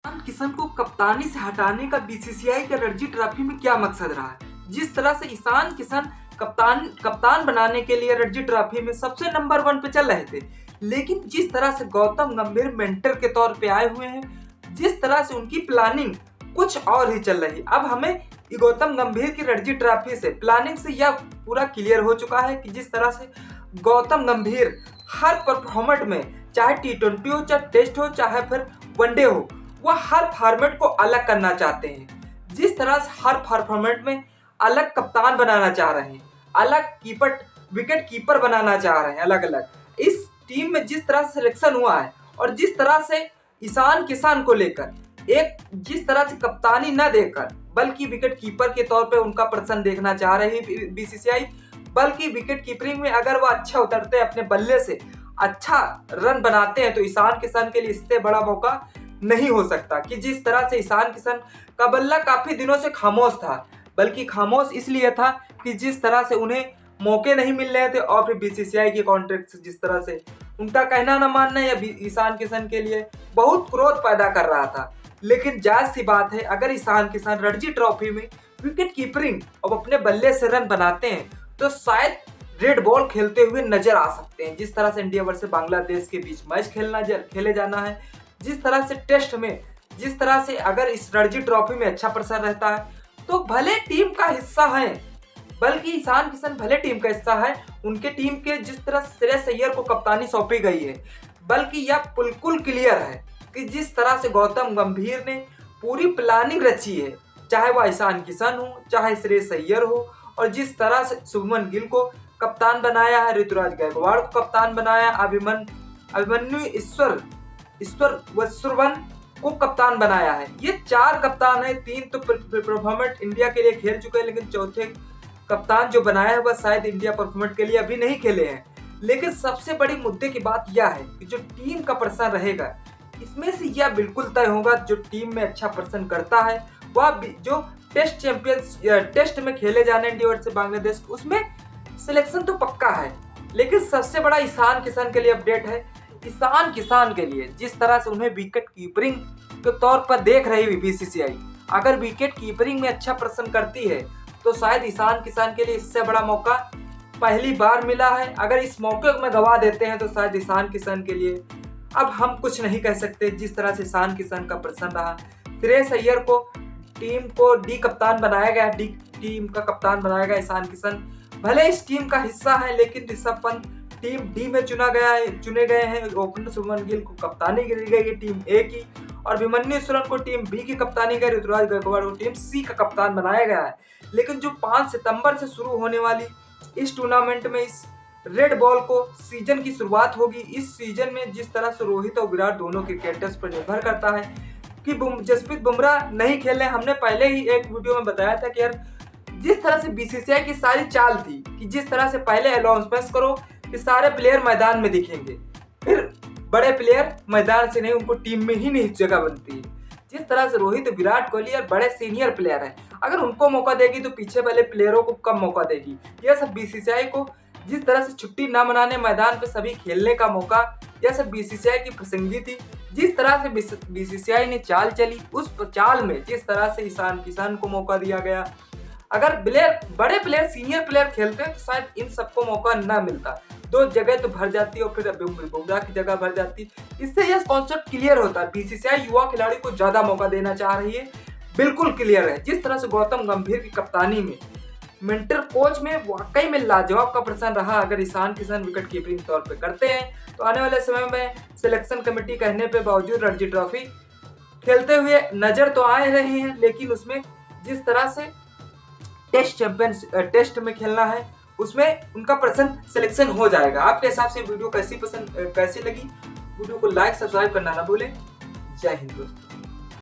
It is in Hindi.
ईशान किशन को कप्तानी से हटाने का बीसीसीआई के रणजी ट्रॉफी में क्या मकसद रहा है। जिस तरह से ईशान किशन कप्तान बनाने के लिए रणजी ट्रॉफी में सबसे नंबर 1 पे चल रहे थे, लेकिन जिस तरह से गौतम गंभीर मेंटर के तौर पे आए हुए हैं, जिस तरह से उनकी प्लानिंग कुछ और ही चल रही। अब हमें गौतम गंभीर की रणजी ट्रॉफी से प्लानिंग से यह पूरा क्लियर हो चुका है कि जिस तरह से गौतम गंभीर हर परफॉर्मेट में, चाहे T20 हो, चाहे टेस्ट हो, चाहे फिर वनडे हो, वह हर फॉर्मेट को अलग करना चाहते हैं। जिस तरह से हर फॉर्मेट में अलग कप्तान बनाना चाह रहे हैं, अलग विकेट कीपर बनाना चाह रहे हैं, अलग अलग इस टीम में जिस तरह से सिलेक्शन हुआ है और जिस तरह से ईशान किशन को लेकर एक जिस तरह से कप्तानी न देकर बल्कि विकेट कीपर के तौर पे उनका प्रदर्शन देखना चाह रही है बीसीसीआई। बल्कि विकेट कीपिंग में अगर वह अच्छा उतरते हैं, अपने बल्ले से अच्छा रन बनाते हैं, तो ईशान किशन के लिए इससे बड़ा मौका नहीं हो सकता। कि जिस तरह से ईशान किशन का बल्ला काफी दिनों से खामोश था, बल्कि खामोश इसलिए था कि जिस तरह से उन्हें मौके नहीं मिल रहे थे और फिर बीसीसीआई के कॉन्ट्रैक्ट जिस तरह से उनका कहना न मानना या ईशान किशन के लिए बहुत क्रोध पैदा कर रहा था। लेकिन जायज सी बात है, अगर ईशान किशन रणजी ट्रॉफी में विकेट कीपिंग और अपने बल्ले से रन बनाते हैं तो शायद रेड बॉल खेलते हुए नजर आ सकते हैं। जिस तरह से इंडिया वर्सेस बांग्लादेश के बीच मैच खेले जाना है, जिस तरह से टेस्ट में, जिस तरह से अगर इस रणजी ट्रॉफी में अच्छा प्रदर्शन रहता है तो भले टीम का हिस्सा है, बल्कि ईशान किशन भले टीम का हिस्सा है, उनके टीम के जिस तरह श्रेयस अय्यर को कप्तानी सौंपी गई है, बल्कि यह बिल्कुल क्लियर है कि जिस तरह से गौतम गंभीर ने पूरी प्लानिंग रची है, चाहे वह ईशान किशन हो, चाहे श्रेयस अय्यर हो, और जिस तरह से शुभमन गिल को कप्तान बनाया है, ऋतुराज गायकवाड़ को कप्तान बनाया, अभिमन्यु ईश्वरवन को कप्तान बनाया है। ये 4 कप्तान है, 3 तो परफॉर्मेंट इंडिया के लिए खेल चुके हैं, लेकिन चौथे कप्तान जो बनाया है वह शायद इंडिया परफॉर्मेंट के लिए अभी नहीं खेले हैं। लेकिन सबसे बड़ी मुद्दे की बात यह है कि जो टीम का प्रदर्शन रहेगा, इसमें से यह बिल्कुल तय होगा जो टीम में अच्छा प्रदर्शन करता है वह जो टेस्ट में खेले जाने इंडिया वर्सेस बांग्लादेश, उसमें सिलेक्शन तो पक्का है। लेकिन सबसे बड़ा ईशान किशन के लिए अपडेट है, ईशान किशन के लिए जिस तरह से उन्हें विकेट कीपिंग के तौर पर देख रही हुई बीसीसीआई, अगर विकेट कीपिंग में अच्छा प्रदर्शन करती है तो शायद ईशान किशन के लिए इससे बड़ा मौका पहली बार मिला है। अगर इस मौके को में गवा देते हैं तो शायद ईशान किशन के लिए अब हम कुछ नहीं कह सकते। जिस तरह से ईशान किशन का प्रदर्शन रहा, श्रेयस अय्यर को टीम को डी कप्तान बनाया गया, टीम का कप्तान बनाया गया ईशान किशन। भले इस टीम का हिस्सा है, लेकिन ऋषभ पंत टीम डी में चुने गए हैं। ओपनर शुभमन गिल को कप्तानी दी गई है टीम ए की, और अभिमन्यु ईश्वरन को टीम बी की कप्तानी गई, ऋतुराज गायकवाड़ को टीम सी का कप्तान बनाया गया है। लेकिन जो 5 सितंबर से शुरू होने वाली इस टूर्नामेंट में, इस रेड बॉल को सीजन की शुरुआत होगी। इस सीजन में जिस तरह से रोहित और विराट दोनों क्रिकेटर्स पर निर्भर करता है कि जसप्रीत बुमराह नहीं खेले। हमने पहले ही एक वीडियो में बताया था कि यार जिस तरह से बीसीसीआई की सारी चाल थी कि जिस तरह से पहले अनाउंसमेंट करो कि सारे प्लेयर मैदान में दिखेंगे, फिर बड़े प्लेयर मैदान से नहीं, उनको टीम में ही नहीं जगह बनती है। जिस तरह से रोहित विराट कोहली और बड़े सीनियर प्लेयर हैं, अगर उनको मौका देगी तो पीछे वाले प्लेयरों को कम मौका देगी। यह सब बीसीसीआई को जिस तरह से छुट्टी ना मनाने, मैदान पे सभी खेलने का मौका, यह सब बीसीसीआई की पसंदगी थी। जिस तरह से बीसीसीआई ने चाल चली, उस चाल में जिस तरह से ईशान किशन को मौका दिया गया, अगर बड़े प्लेयर सीनियर प्लेयर खेलते हैं तो शायद इन सबको मौका ना मिलता। 2 जगह तो भर जाती और फिर बुमराह की जगह भर जाती। इससे यह कॉन्सेप्ट क्लियर होता है, बीसीसीआई युवा खिलाड़ी को ज्यादा मौका देना चाह रही है, बिल्कुल क्लियर है। जिस तरह से गौतम गंभीर की कप्तानी में, मेंटर कोच में वाकई में लाजवाब का प्रदर्शन रहा। अगर ईशान किशन विकेट कीपिंग तौर पे करते हैं तो आने वाले समय में सिलेक्शन कमेटी कहने पे बावजूद रणजी ट्रॉफी खेलते हुए नजर तो आ रही है, लेकिन उसमें जिस तरह से टेस्ट में खेलना है, उसमें उनका प्रदर्शन सिलेक्शन हो जाएगा। आपके हिसाब से वीडियो कैसी लगी? वीडियो को लाइक सब्सक्राइब करना ना भूलें। जय हिंद दोस्तों।